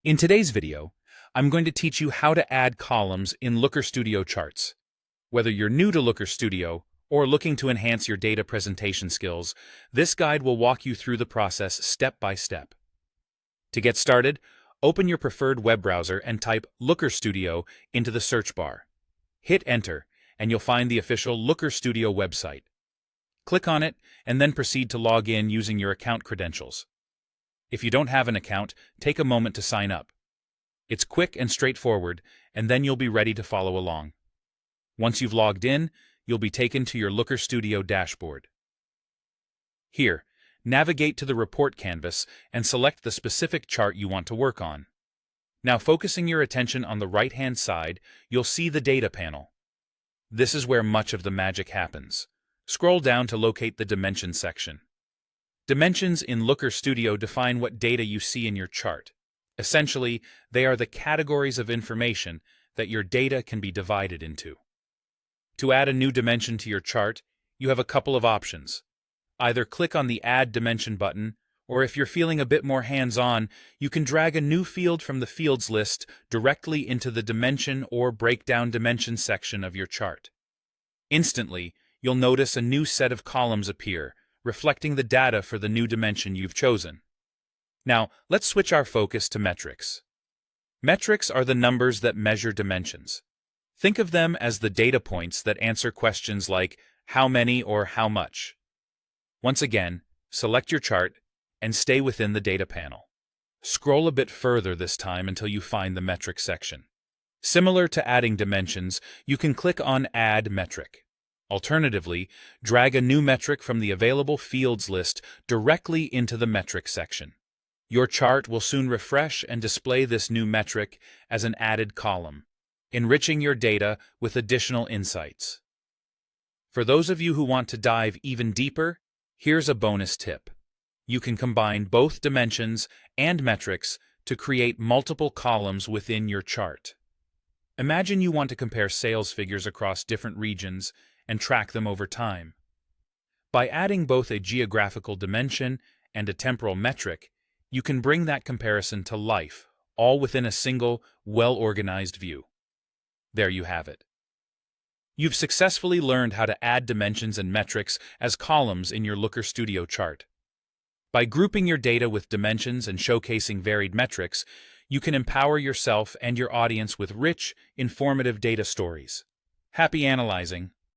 In today's video, I'm going to teach you how to add columns in Looker Studio charts. Whether you're new to Looker Studio or looking to enhance your data presentation skills, this guide will walk you through the process step by step. To get started, open your preferred web browser and type Looker Studio into the search bar. Hit Enter, and you'll find the official Looker Studio website. Click on it, and then proceed to log in using your account credentials. If you don't have an account, take a moment to sign up. It's quick and straightforward, and then you'll be ready to follow along. Once you've logged in, you'll be taken to your Looker Studio dashboard. Here, navigate to the report canvas and select the specific chart you want to work on. Now, focusing your attention on the right-hand side, you'll see the Data panel. This is where much of the magic happens. Scroll down to locate the Dimensions section. Dimensions in Looker Studio define what data you see in your chart. Essentially, they are the categories of information that your data can be divided into. To add a new dimension to your chart, you have a couple of options. Either click on the Add Dimension button, or if you're feeling a bit more hands-on, you can drag a new field from the fields list directly into the Dimension or Breakdown Dimensions section of your chart. Instantly, you'll notice a new set of columns appear, reflecting the data for the new dimension you've chosen. Now, let's switch our focus to metrics. Metrics are the numbers that measure dimensions. Think of them as the data points that answer questions like how many or how much. Once again, select your chart and stay within the Data panel. Scroll a bit further this time until you find the Metrics section. Similar to adding dimensions, you can click on Add Metric. Alternatively, drag a new metric from the available fields list directly into the Metrics section. Your chart will soon refresh and display this new metric as an added column, enriching your data with additional insights. For those of you who want to dive even deeper, here's a bonus tip. You can combine both dimensions and metrics to create multiple columns within your chart. Imagine you want to compare sales figures across different regions and track them over time. By adding both a geographical dimension and a temporal metric, you can bring that comparison to life, all within a single, well-organized view. There you have it. You've successfully learned how to add dimensions and metrics as columns in your Looker Studio chart. By grouping your data with dimensions and showcasing varied metrics, you can empower yourself and your audience with rich, informative data stories. Happy analyzing!